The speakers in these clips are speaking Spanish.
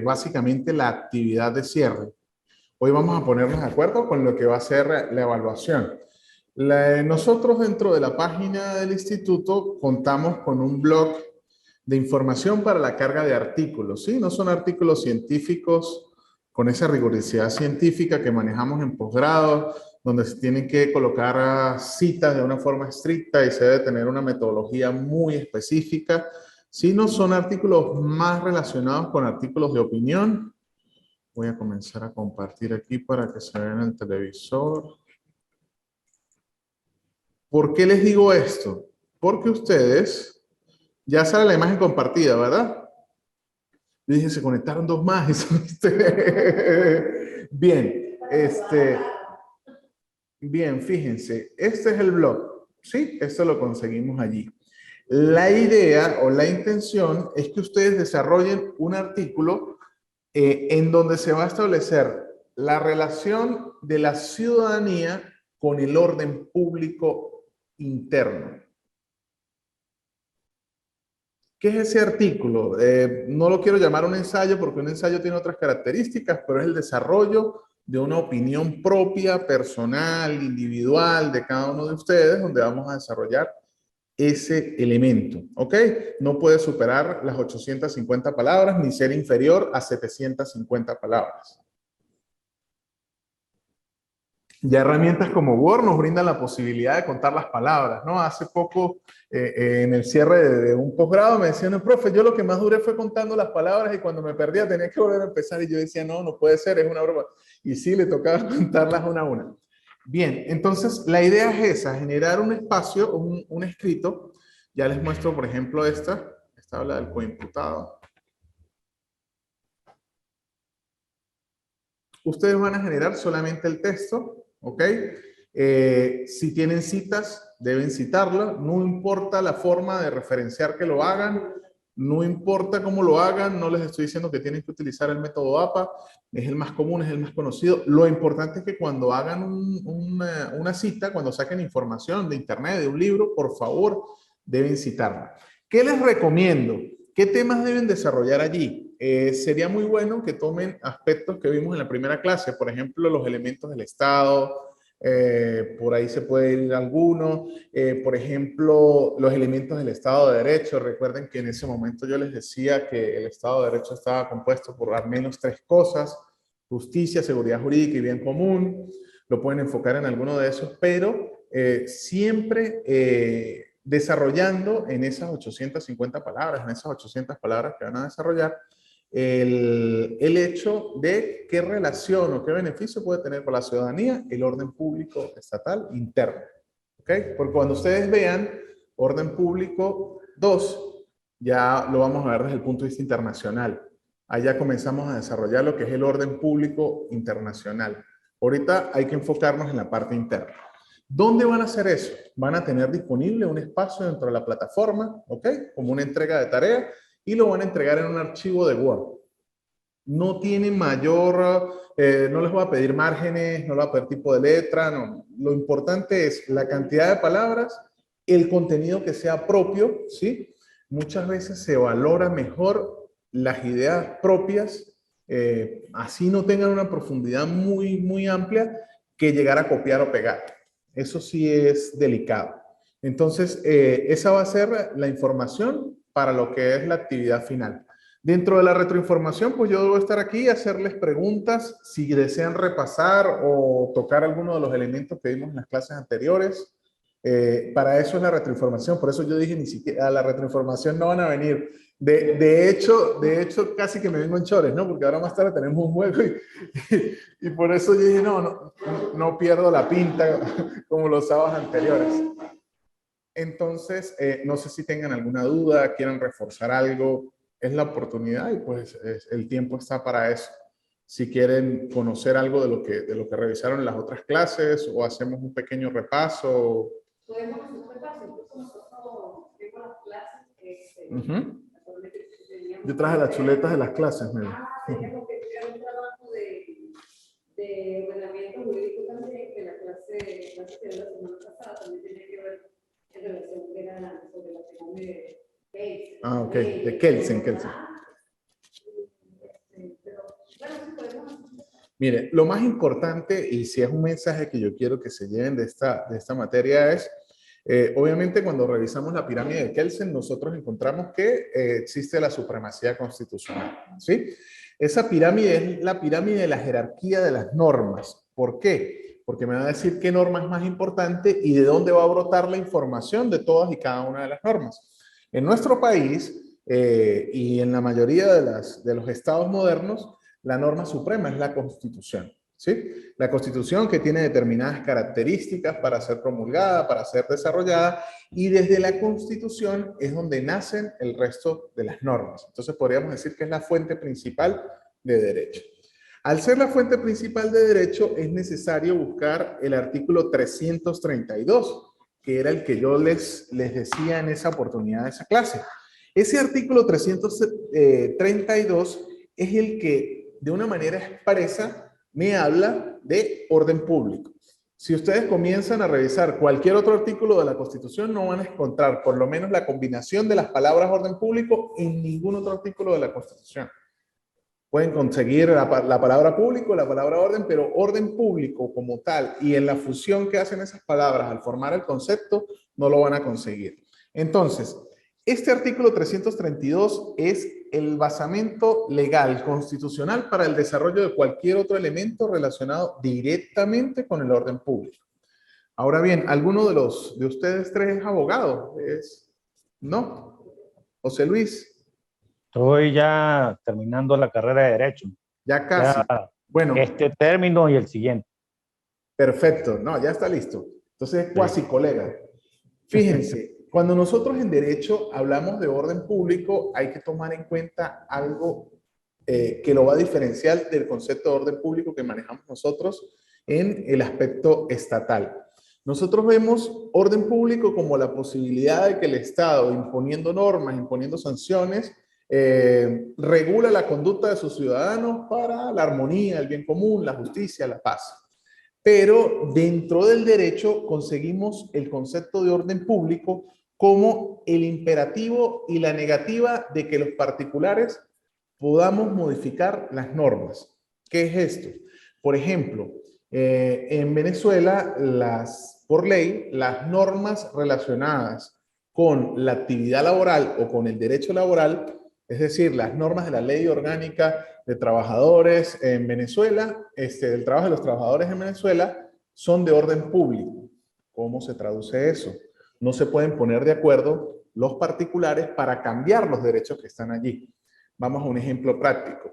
básicamente la actividad de cierre. Hoy vamos a ponernos de acuerdo con lo que va a ser la evaluación. Nosotros dentro de la página del instituto contamos con un blog de información para la carga de artículos, ¿sí? No son artículos científicos con esa rigurosidad científica que manejamos en posgrado, donde se tienen que colocar citas de una forma estricta y se debe tener una metodología muy específica, sino son artículos más relacionados con artículos de opinión. Voy a comenzar a compartir aquí para que se vea en el televisor. ¿Por qué les digo esto? Porque ustedes, ya sale la imagen compartida, ¿verdad? Yo dije, se conectaron dos más. Bien, bien, fíjense, este es el blog, ¿sí? Esto lo conseguimos allí. La idea o la intención es que ustedes desarrollen un artículo en donde se va a establecer la relación de la ciudadanía con el orden público interno. ¿Qué es ese artículo? No lo quiero llamar un ensayo porque un ensayo tiene otras características, pero es el desarrollo de una opinión propia, personal, individual de cada uno de ustedes, donde vamos a desarrollar ese elemento, ¿ok? No puede superar las 850 palabras ni ser inferior a 750 palabras. Ya herramientas como Word nos brindan la posibilidad de contar las palabras, ¿no? Hace poco, en el cierre de un posgrado, me decían, no, profe, yo lo que más duré fue contando las palabras y cuando me perdía tenía que volver a empezar y yo decía, no, no puede ser, es una broma. Y sí, le tocaba contarlas una a una. Bien, entonces la idea es esa, generar un espacio, un escrito. Ya les muestro, por ejemplo, esta habla del coimputado. Ustedes van a generar solamente el texto, ¿ok? Si tienen citas, deben citarlo. No importa la forma de referenciar que lo hagan, no importa cómo lo hagan, no les estoy diciendo que tienen que utilizar el método APA, es el más común, es el más conocido. Lo importante es que cuando hagan una cita, cuando saquen información de internet, de un libro, por favor, deben citarla. ¿Qué les recomiendo? ¿Qué temas deben desarrollar allí? Sería muy bueno que tomen aspectos que vimos en la primera clase, por ejemplo, los elementos del Estado, por ahí se puede ir alguno, por ejemplo, los elementos del Estado de Derecho. Recuerden que en ese momento yo les decía que el Estado de Derecho estaba compuesto por al menos tres cosas: justicia, seguridad jurídica y bien común. Lo pueden enfocar en alguno de esos, pero siempre desarrollando en esas 850 palabras, en esas 800 palabras que van a desarrollar, el hecho de qué relación o qué beneficio puede tener para la ciudadanía el orden público estatal interno. ¿Ok? Porque cuando ustedes vean orden público 2, ya lo vamos a ver desde el punto de vista internacional. Allá comenzamos a desarrollar lo que es el orden público internacional. Ahorita hay que enfocarnos en la parte interna. ¿Dónde van a hacer eso? Van a tener disponible un espacio dentro de la plataforma, ¿ok? Como una entrega de tarea, y lo van a entregar en un archivo de Word. No tiene mayor, no les voy a pedir márgenes, no les voy a pedir tipo de letra, no. Lo importante es la cantidad de palabras, el contenido que sea propio, ¿sí? Muchas veces se valora mejor las ideas propias, así no tengan una profundidad muy, muy amplia, que llegar a copiar o pegar. Eso sí es delicado. Entonces, esa va a ser la información para lo que es la actividad final. Dentro de la retroinformación, pues yo debo estar aquí y hacerles preguntas si desean repasar o tocar alguno de los elementos que vimos en las clases anteriores. Para eso es la retroinformación. Por eso yo dije, ni siquiera a la retroinformación no van a venir. De hecho, casi que me vengo en chores, ¿no? Porque ahora más tarde tenemos un juego y por eso yo dije, no pierdo la pinta como los sábados anteriores. Entonces, no sé si tengan alguna duda, quieran reforzar algo, es la oportunidad y pues el tiempo está para eso. Si quieren conocer algo de lo que revisaron en las otras clases o hacemos un pequeño repaso. Podemos hacer un repaso, incluso nosotros tenemos las clases. Yo traje las chuletas de las clases. Teníamos que hacer un trabajo de ordenamiento jurídico también, que la clase de la semana pasada también tenía que ver en relación sobre la figura de Kelsen. Ah, ok, de Kelsen. Mire, lo más importante, y si es un mensaje que yo quiero que se lleven de esta materia es, obviamente cuando revisamos la pirámide de Kelsen, nosotros encontramos que existe la supremacía constitucional, ¿sí? Esa pirámide es la pirámide de la jerarquía de las normas. ¿Por qué? Porque me va a decir qué norma es más importante y de dónde va a brotar la información de todas y cada una de las normas. En nuestro país y en la mayoría de los estados modernos, la norma suprema es la Constitución, ¿sí? La Constitución que tiene determinadas características para ser promulgada, para ser desarrollada, y desde la Constitución es donde nacen el resto de las normas. Entonces podríamos decir que es la fuente principal de derecho. Al ser la fuente principal de derecho, es necesario buscar el artículo 332, que era el que yo les decía en esa oportunidad de esa clase. Ese artículo 332 es el que de una manera expresa me habla de orden público. Si ustedes comienzan a revisar cualquier otro artículo de la Constitución, no van a encontrar por lo menos la combinación de las palabras orden público en ningún otro artículo de la Constitución. Pueden conseguir la palabra público, la palabra orden, pero orden público como tal y en la fusión que hacen esas palabras al formar el concepto, no lo van a conseguir. Entonces, este artículo 332 es el basamento legal constitucional para el desarrollo de cualquier otro elemento relacionado directamente con el orden público. Ahora bien, ¿alguno de ustedes tres es abogado? ¿No? José Luis. Estoy ya terminando la carrera de Derecho. Ya casi. Ya Bueno. este término y el siguiente. Perfecto. No, ya está listo. Entonces, cuasi Sí. colega. Fíjense, cuando nosotros en Derecho hablamos de orden público, hay que tomar en cuenta algo que lo va a diferenciar del concepto de orden público que manejamos nosotros en el aspecto estatal. Nosotros vemos orden público como la posibilidad de que el Estado, imponiendo normas, imponiendo sanciones, regula la conducta de sus ciudadanos para la armonía, el bien común, la justicia, la paz. Pero dentro del derecho conseguimos el concepto de orden público como el imperativo y la negativa de que los particulares podamos modificar las normas. ¿Qué es esto? Por ejemplo, en Venezuela, por ley, las normas relacionadas con la actividad laboral o con el derecho laboral, es decir, las normas de la ley orgánica de trabajadores en Venezuela, del trabajo de los trabajadores en Venezuela, son de orden público. ¿Cómo se traduce eso? No se pueden poner de acuerdo los particulares para cambiar los derechos que están allí. Vamos a un ejemplo práctico.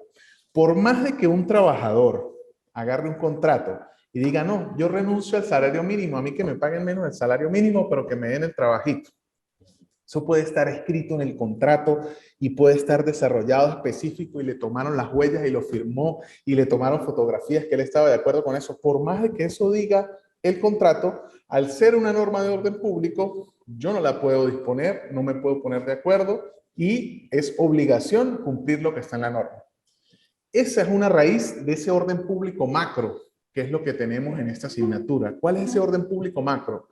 Por más de que un trabajador agarre un contrato y diga, no, yo renuncio al salario mínimo, a mí que me paguen menos del salario mínimo, pero que me den el trabajito. Eso puede estar escrito en el contrato y puede estar desarrollado específico y le tomaron las huellas y lo firmó y le tomaron fotografías que él estaba de acuerdo con eso. Por más de que eso diga el contrato, al ser una norma de orden público, yo no la puedo disponer, no me puedo poner de acuerdo y es obligación cumplir lo que está en la norma. Esa es una raíz de ese orden público macro, que es lo que tenemos en esta asignatura. ¿Cuál es ese orden público macro?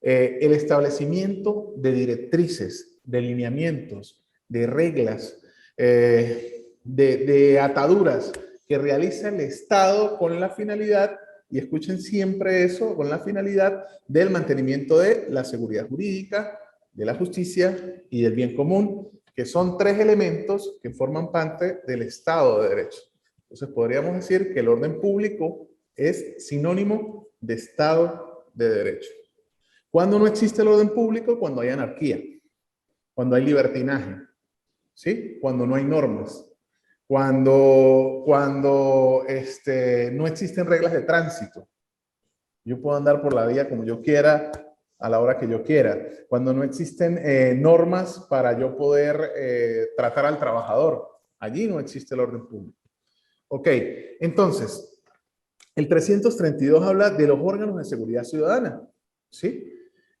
El establecimiento de directrices, de lineamientos, de reglas, de ataduras que realiza el Estado con la finalidad, y escuchen siempre eso, con la finalidad del mantenimiento de la seguridad jurídica, de la justicia y del bien común, que son tres elementos que forman parte del Estado de Derecho. Entonces podríamos decir que el orden público es sinónimo de Estado de Derecho. ¿Cuándo no existe el orden público? Cuando hay anarquía, cuando hay libertinaje, ¿sí? Cuando no hay normas, cuando no existen reglas de tránsito. Yo puedo andar por la vía como yo quiera, a la hora que yo quiera. Cuando no existen normas para yo poder tratar al trabajador. Allí no existe el orden público. Ok, entonces, el 332 habla de los órganos de seguridad ciudadana, ¿sí?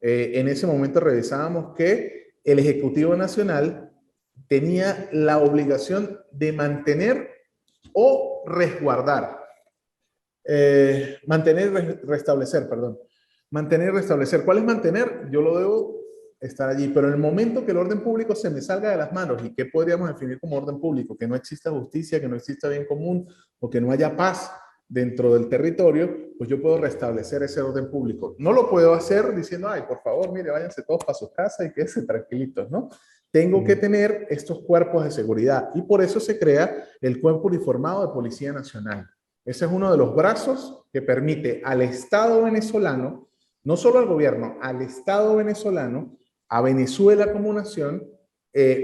En ese momento revisábamos que el Ejecutivo Nacional tenía la obligación de mantener o resguardar. Restablecer, perdón. Mantener y restablecer. ¿Cuál es mantener? Yo lo debo estar allí, pero en el momento que el orden público se me salga de las manos, ¿y qué podríamos definir como orden público? Que no exista justicia, que no exista bien común o que no haya paz. dentro del territorio, pues yo puedo restablecer ese orden público. No lo puedo hacer diciendo, ay, por favor, mire, váyanse todos para su casa y quédense tranquilitos, ¿no? Tengo que tener estos cuerpos de seguridad y por eso se crea el Cuerpo Uniformado de Policía Nacional. Ese es uno de los brazos que permite al Estado venezolano, no solo al gobierno, al Estado venezolano, a Venezuela como nación,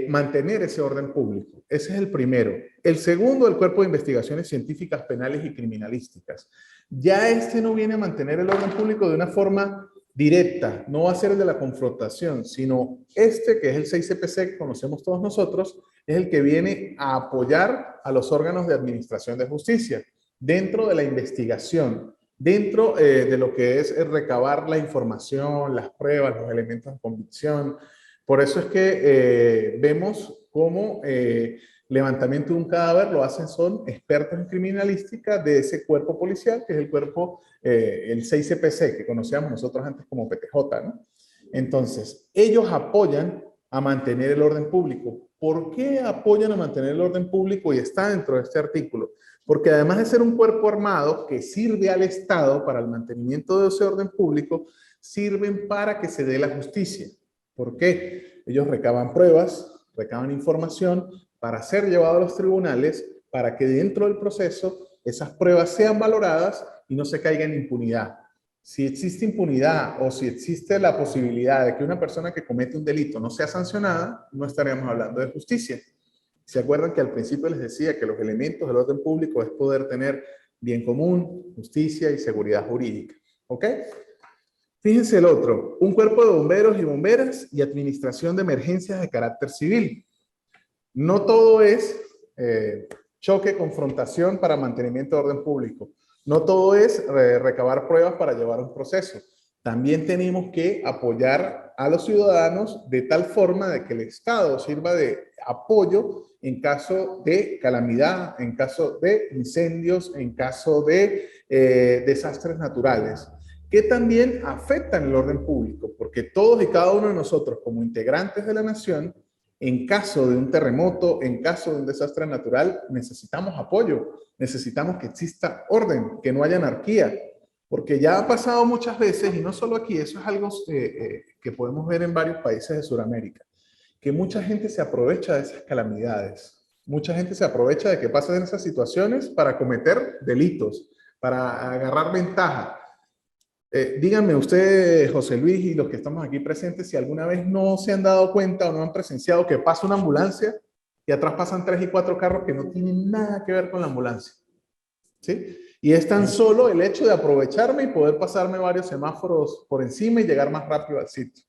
mantener ese orden público. Ese es el primero. El segundo, el Cuerpo de Investigaciones Científicas, Penales y Criminalísticas. Ya este no viene a mantener el orden público de una forma directa, no va a ser el de la confrontación, sino este, que es el 6CPC que conocemos todos nosotros, es el que viene a apoyar a los órganos de administración de justicia dentro de la investigación, dentro de lo que es recabar la información, las pruebas, los elementos de convicción. Por eso es que vemos cómo levantamiento de un cadáver lo hacen son expertos en criminalística de ese cuerpo policial, que es el cuerpo, el 6CPC, que conocíamos nosotros antes como PTJ, ¿no? Entonces, ellos apoyan a mantener el orden público. ¿Por qué apoyan a mantener el orden público? Y está dentro de este artículo. Porque además de ser un cuerpo armado que sirve al Estado para el mantenimiento de ese orden público, sirven para que se dé la justicia. ¿Por qué? Ellos recaban pruebas, recaban información para ser llevado a los tribunales, para que dentro del proceso esas pruebas sean valoradas y no se caiga en impunidad. Si existe impunidad o si existe la posibilidad de que una persona que comete un delito no sea sancionada, no estaríamos hablando de justicia. ¿Se acuerdan que al principio les decía que los elementos del orden público es poder tener bien común, justicia y seguridad jurídica? ¿Ok? Fíjense el otro, un cuerpo de bomberos y bomberas y administración de emergencias de carácter civil. No todo es choque, confrontación para mantenimiento de orden público. No todo es recabar pruebas para llevar un proceso. También tenemos que apoyar a los ciudadanos de tal forma de que el Estado sirva de apoyo en caso de calamidad, en caso de incendios, en caso de desastres naturales, que también afectan el orden público, porque todos y cada uno de nosotros como integrantes de la nación, en caso de un terremoto, en caso de un desastre natural, necesitamos apoyo, necesitamos que exista orden, que no haya anarquía, porque ya ha pasado muchas veces, y no solo aquí, eso es algo que podemos ver en varios países de Sudamérica, que mucha gente se aprovecha de esas calamidades, mucha gente se aprovecha de que pasen esas situaciones para cometer delitos, para agarrar ventaja. Díganme usted, José Luis, y los que estamos aquí presentes, si alguna vez no se han dado cuenta o no han presenciado que pasa una ambulancia y atrás pasan 3 y 4 carros que no tienen nada que ver con la ambulancia. ¿Sí? Y es tan solo el hecho de aprovecharme y poder pasarme varios semáforos por encima y llegar más rápido al sitio.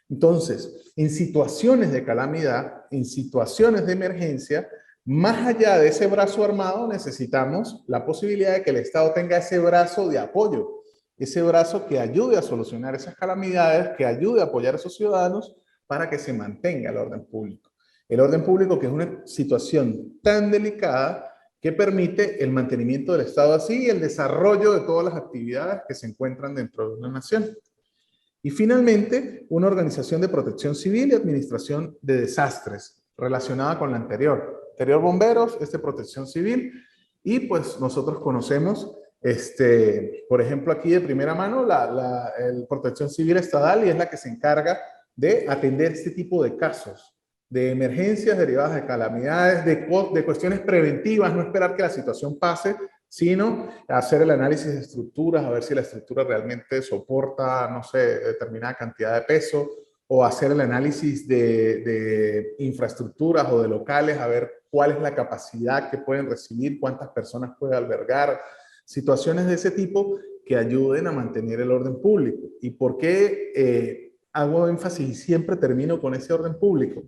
Entonces, en situaciones de calamidad, en situaciones de emergencia, más allá de ese brazo armado, necesitamos la posibilidad de que el Estado tenga ese brazo de apoyo, ese brazo que ayude a solucionar esas calamidades, que ayude a apoyar a esos ciudadanos para que se mantenga el orden público. El orden público, que es una situación tan delicada que permite el mantenimiento del Estado así y el desarrollo de todas las actividades que se encuentran dentro de una nación. Y finalmente, una organización de protección civil y administración de desastres relacionada con la anterior. Anterior bomberos, protección civil, y pues nosotros conocemos por ejemplo, aquí de primera mano, el Protección Civil Estatal, y es la que se encarga de atender este tipo de casos, de emergencias derivadas de calamidades, de cuestiones preventivas, no esperar que la situación pase, sino hacer el análisis de estructuras, a ver si la estructura realmente soporta, no sé, determinada cantidad de peso, o hacer el análisis de infraestructuras o de locales, a ver cuál es la capacidad que pueden recibir, cuántas personas puede albergar, situaciones de ese tipo que ayuden a mantener el orden público. ¿Y por qué hago énfasis y siempre termino con ese orden público?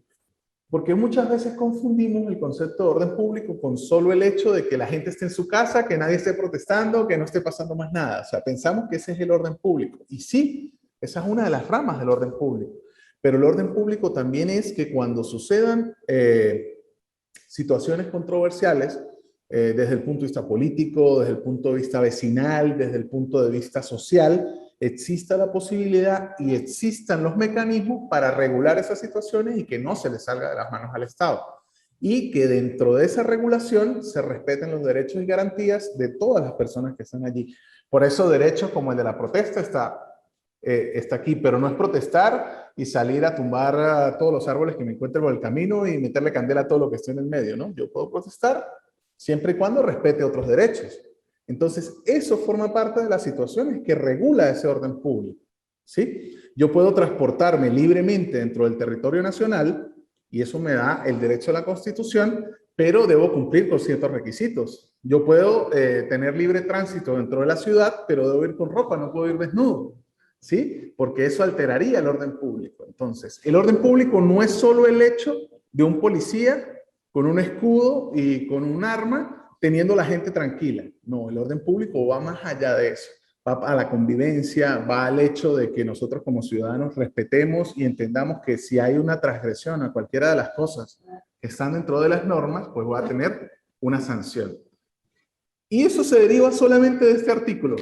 Porque muchas veces confundimos el concepto de orden público con solo el hecho de que la gente esté en su casa, que nadie esté protestando, que no esté pasando más nada. O sea, pensamos que ese es el orden público. Y sí, esa es una de las ramas del orden público. Pero el orden público también es que cuando sucedan situaciones controversiales, desde el punto de vista político, desde el punto de vista vecinal, desde el punto de vista social, exista la posibilidad y existan los mecanismos para regular esas situaciones y que no se les salga de las manos al Estado. y que dentro de esa regulación se respeten los derechos y garantías de todas las personas que están allí. Por eso derechos como el de la protesta está aquí, pero no es protestar y salir a tumbar a todos los árboles que me encuentre por el camino y meterle candela a todo lo que esté en el medio, ¿no? Yo puedo protestar siempre y cuando respete otros derechos. Entonces, eso forma parte de las situaciones que regula ese orden público, ¿sí? Yo puedo transportarme libremente dentro del territorio nacional y eso me da el derecho a la Constitución, pero debo cumplir con ciertos requisitos. Yo puedo tener libre tránsito dentro de la ciudad, pero debo ir con ropa, no puedo ir desnudo, ¿sí? Porque eso alteraría el orden público. Entonces, el orden público no es solo el hecho de un policía con un escudo y con un arma teniendo a la gente tranquila. No, el orden público va más allá de eso. Va a la convivencia, va al hecho de que nosotros como ciudadanos respetemos y entendamos que si hay una transgresión a cualquiera de las cosas que están dentro de las normas, pues va a tener una sanción. Y eso se deriva solamente de este artículo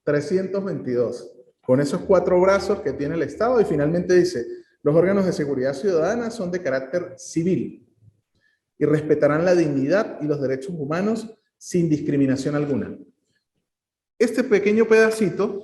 322, con esos 4 brazos que tiene el Estado, y finalmente dice, los órganos de seguridad ciudadana son de carácter civil y respetarán la dignidad y los derechos humanos sin discriminación alguna. Este pequeño pedacito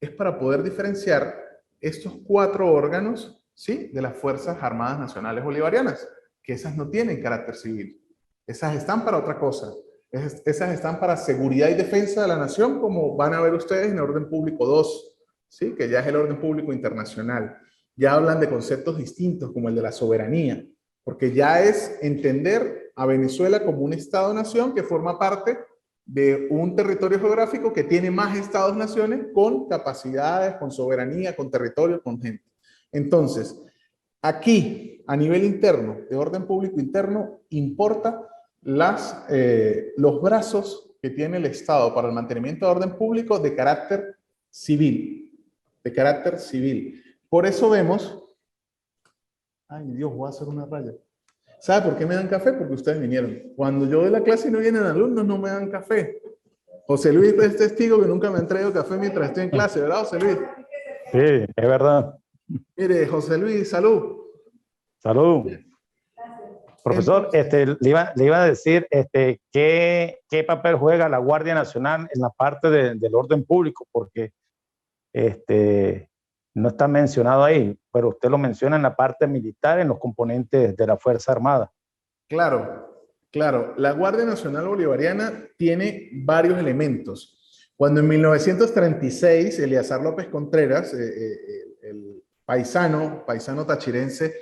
es para poder diferenciar estos 4 órganos, ¿sí?, de las Fuerzas Armadas Nacionales Bolivarianas, que esas no tienen carácter civil. Esas están para otra cosa. Esas están para seguridad y defensa de la nación, como van a ver ustedes en el Orden Público 2, ¿sí?, que ya es el orden público internacional. Ya hablan de conceptos distintos, como el de la soberanía, porque ya es entender a Venezuela como un Estado-nación que forma parte de un territorio geográfico que tiene más estados-naciones con capacidades, con soberanía, con territorio, con gente. Entonces, aquí, a nivel interno, de orden público interno, importa los brazos que tiene el Estado para el mantenimiento de orden público de carácter civil. De carácter civil. Por eso vemos... Ay, Dios, voy a hacer una raya. ¿Sabe por qué me dan café? Porque ustedes vinieron. Cuando yo doy la clase y no vienen alumnos, no me dan café. José Luis es testigo que nunca me han traído café mientras estoy en clase, ¿verdad, José Luis? Sí, es verdad. Mire, José Luis, salud. Salud. Profesor, le iba a decir ¿qué papel juega la Guardia Nacional en la parte del orden público? Porque no está mencionado ahí, pero usted lo menciona en la parte militar, en los componentes de la Fuerza Armada. Claro, claro. La Guardia Nacional Bolivariana tiene varios elementos. Cuando en 1936 Eleazar López Contreras, el paisano tachirense,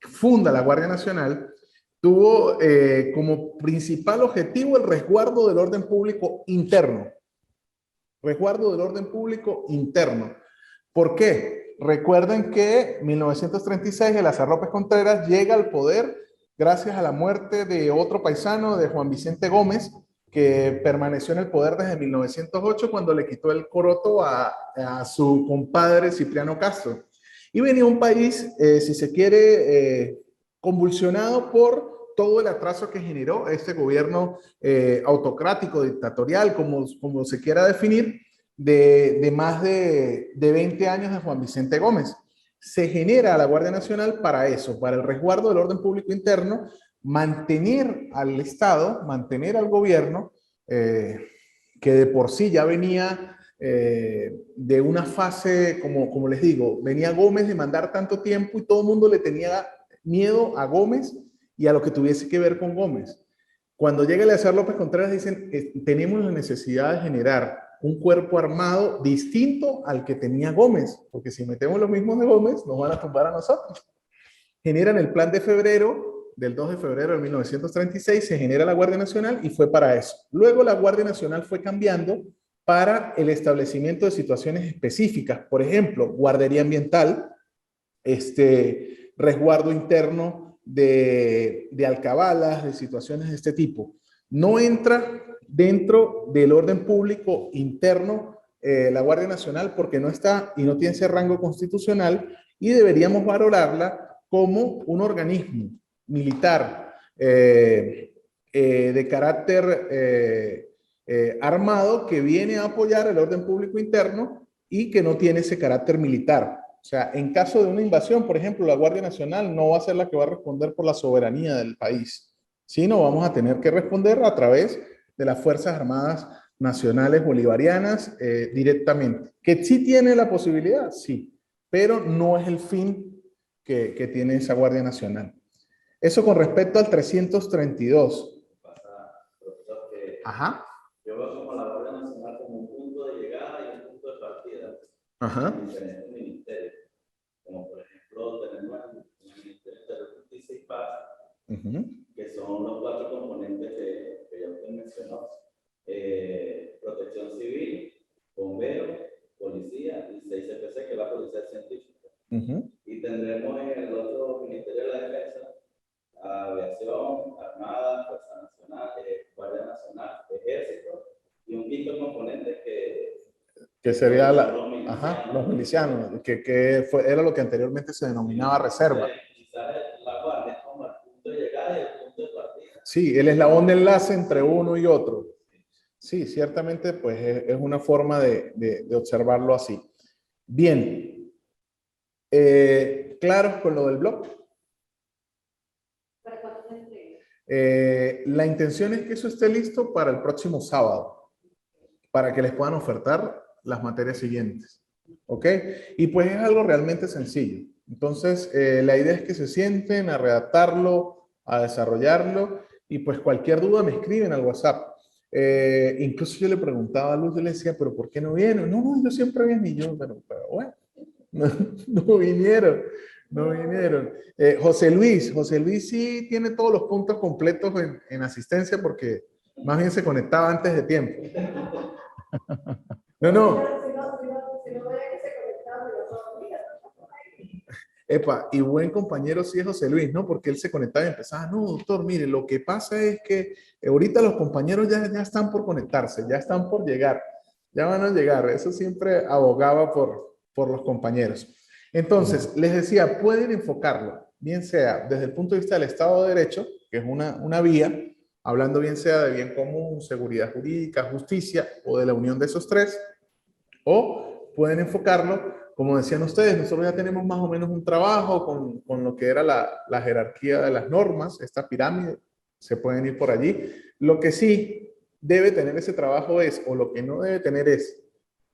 funda la Guardia Nacional, tuvo como principal objetivo el resguardo del orden público interno. Resguardo del orden público interno. ¿Por qué? Recuerden que en 1936 Eleazar López Contreras llega al poder gracias a la muerte de otro paisano, de Juan Vicente Gómez, que permaneció en el poder desde 1908 cuando le quitó el coroto a su compadre Cipriano Castro. Y venía un país, si se quiere, convulsionado por todo el atraso que generó este gobierno autocrático, dictatorial, como se quiera definir, de más de 20 años de Juan Vicente Gómez. Se genera la Guardia Nacional para eso, para el resguardo del orden público interno, mantener al Estado, mantener al gobierno, que de por sí ya venía de una fase, como les digo, venía Gómez de mandar tanto tiempo y todo el mundo le tenía miedo a Gómez y a lo que tuviese que ver con Gómez. Cuando llega Eleazar López Contreras dicen, tenemos la necesidad de generar un cuerpo armado distinto al que tenía Gómez, porque si metemos los mismos de Gómez, nos van a tumbar a nosotros. Generan el plan de febrero, del 2 de febrero de 1936, se genera la Guardia Nacional y fue para eso. Luego la Guardia Nacional fue cambiando para el establecimiento de situaciones específicas, por ejemplo, guardería ambiental, resguardo interno de alcabalas, de situaciones de este tipo. No entra dentro del orden público interno la Guardia Nacional porque no está y no tiene ese rango constitucional y deberíamos valorarla como un organismo militar de carácter armado que viene a apoyar el orden público interno y que no tiene ese carácter militar. O sea, en caso de una invasión, por ejemplo, la Guardia Nacional no va a ser la que va a responder por la soberanía del país. Sí, no vamos a tener que responder a través de las Fuerzas Armadas Nacionales Bolivarianas directamente. ¿Que sí tiene la posibilidad? Sí, pero no es el fin que tiene esa Guardia Nacional. Eso con respecto al 332. Ajá. Yo veo como la Guardia Nacional como un punto de llegada y un punto de partida Ajá. en diferentes ministerios. Como por ejemplo, tenemos el Ministerio de Justicia y Paz, que son los 4 componentes que ya usted mencionó. Protección Civil, Bomberos, Policía y 6CPC, que es la Policía Científica. Y tendremos en el otro Ministerio de la Defensa, Aviación, Armada, Fuerza Nacional, Guardia Nacional, Ejército, y un quinto componente que sería los milicianos, era lo que anteriormente se denominaba reserva. Quizás la Guardia es como el punto de llegada y el punto de partida. Sí, el eslabón de enlace entre uno y otro. Sí, ciertamente pues es una forma de observarlo así. Bien. ¿Claros con lo del blog? La intención es que eso esté listo para el próximo sábado, para que les puedan ofertar las materias siguientes. ¿Ok? Y pues es algo realmente sencillo. Entonces, la idea es que se sienten a redactarlo, a desarrollarlo, y pues cualquier duda me escriben al WhatsApp. Incluso yo le preguntaba a Luz, yo le decía, ¿pero por qué no vienen? No, yo siempre vengo, y yo, pero bueno, no vinieron. No vinieron. José Luis sí tiene todos los puntos completos en asistencia porque más bien se conectaba antes de tiempo. No. Epa, y buen compañero sí es José Luis, ¿no? Porque él se conectaba y empezaba, no, doctor, mire, lo que pasa es que ahorita los compañeros ya están por conectarse, ya están por llegar, ya van a llegar. Eso siempre abogaba por los compañeros. Entonces, les decía, pueden enfocarlo, bien sea desde el punto de vista del Estado de Derecho, que es una vía, hablando bien sea de bien común, seguridad jurídica, justicia, o de la unión de esos tres, o pueden enfocarlo, como decían ustedes, nosotros ya tenemos más o menos un trabajo con lo que era la jerarquía de las normas, esta pirámide, se pueden ir por allí. Lo que sí debe tener ese trabajo es, o lo que no debe tener es,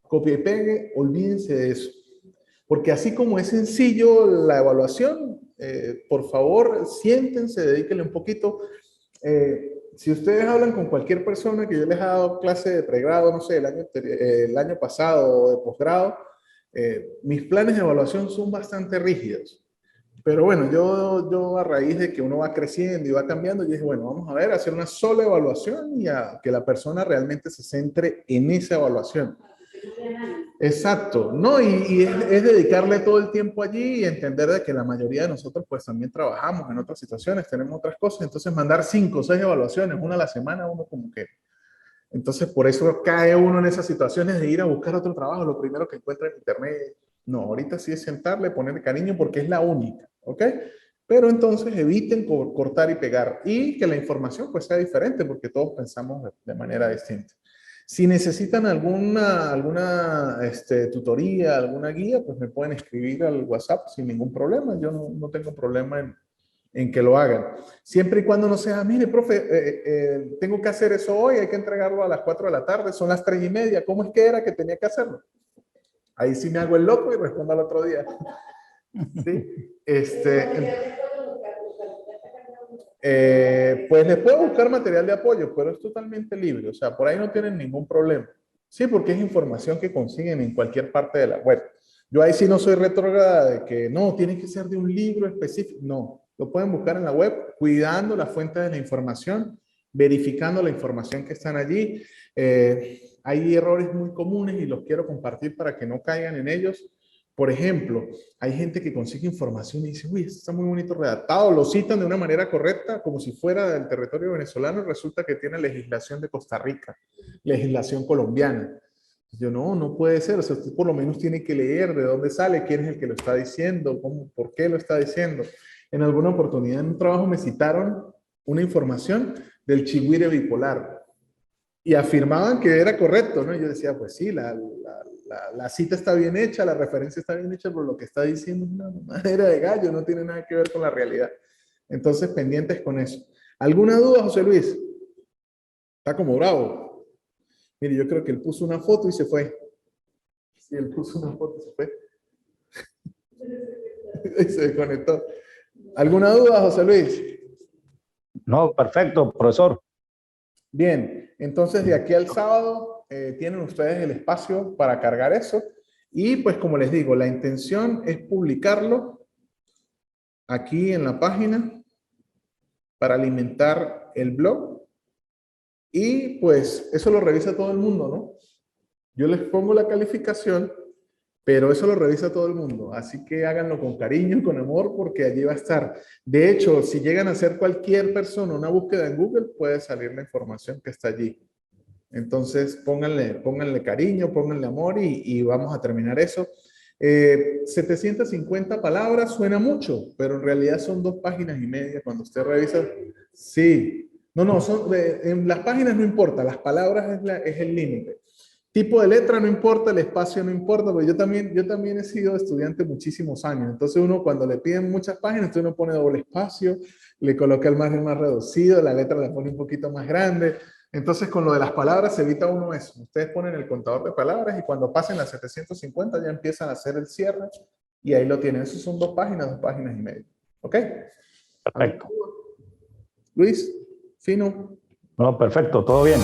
copia y pegue, olvídense de eso. Porque así como es sencillo la evaluación, por favor, siéntense, dedíquenle un poquito. Si ustedes hablan con cualquier persona que yo les he dado clase de pregrado, no sé, el año pasado o de posgrado, mis planes de evaluación son bastante rígidos. Pero bueno, yo a raíz de que uno va creciendo y va cambiando, yo dije, bueno, vamos a ver, hacer una sola evaluación y a que la persona realmente se centre en esa evaluación. Exacto, ¿no? Y es dedicarle todo el tiempo allí y entender de que la mayoría de nosotros pues también trabajamos en otras situaciones, tenemos otras cosas, entonces mandar 5 o 6 evaluaciones, una a la semana, uno como que... Entonces por eso cae uno en esas situaciones de ir a buscar otro trabajo, lo primero que encuentra en internet. No, ahorita sí es sentarle, ponerle cariño porque es la única, ¿ok? Pero entonces eviten cortar y pegar y que la información pues sea diferente porque todos pensamos de manera distinta. Si necesitan alguna tutoría, alguna guía, pues me pueden escribir al WhatsApp sin ningún problema. Yo no tengo problema en que lo hagan. Siempre y cuando no sea, mire, profe, tengo que hacer eso hoy, hay que entregarlo a las 4 de la tarde, son las 3:30. ¿Cómo es que era que tenía que hacerlo? Ahí sí me hago el loco y respondo al otro día. ¿Sí? Pues les puedo buscar material de apoyo, pero es totalmente libre, o sea, por ahí no tienen ningún problema. Sí, porque es información que consiguen en cualquier parte de la web. Yo ahí sí no soy retrógrada de que no, tiene que ser de un libro específico. No, lo pueden buscar en la web, cuidando la fuente de la información, verificando la información que están allí. Hay errores muy comunes y los quiero compartir para que no caigan en ellos. Por ejemplo, hay gente que consigue información y dice, uy, esto está muy bonito redactado, lo citan de una manera correcta, como si fuera del territorio venezolano, y resulta que tiene legislación de Costa Rica, legislación colombiana. Yo, no puede ser, o sea, usted por lo menos tiene que leer de dónde sale, quién es el que lo está diciendo, por qué lo está diciendo. En alguna oportunidad en un trabajo me citaron una información del chigüire bipolar y afirmaban que era correcto, ¿no? Y yo decía, pues sí, la cita está bien hecha, la referencia está bien hecha, pero lo que está diciendo es una madera de gallo, no tiene nada que ver con la realidad. Entonces, pendientes con eso. ¿Alguna duda, José Luis? Está como bravo. Mire, yo creo que él puso una foto y se fue. Sí, él puso una foto y se fue. Y se desconectó. ¿Alguna duda, José Luis? No, perfecto, profesor. Bien, entonces de aquí al sábado tienen ustedes el espacio para cargar eso. Y pues como les digo, la intención es publicarlo aquí en la página para alimentar el blog. Y pues eso lo revisa todo el mundo, ¿no? Yo les pongo la calificación, pero eso lo revisa todo el mundo. Así que háganlo con cariño, con amor, porque allí va a estar. De hecho, si llegan a hacer cualquier persona una búsqueda en Google, puede salir la información que está allí. Entonces, pónganle cariño, pónganle amor y vamos a terminar eso. 750 palabras suena mucho, pero en realidad son 2 páginas y media cuando usted revisa. Sí, no, en las páginas no importa, las palabras es el límite. Tipo de letra no importa, el espacio no importa, porque yo también he sido estudiante muchísimos años. Entonces uno cuando le piden muchas páginas, entonces uno pone doble espacio, le coloca el margen más reducido, la letra la pone un poquito más grande. Entonces con lo de las palabras se evita uno eso. Ustedes ponen el contador de palabras y cuando pasen las 750 ya empiezan a hacer el cierre y ahí lo tienen. Eso son 2 páginas y media. ¿Ok? Perfecto. Luis, fino. No, perfecto, todo bien.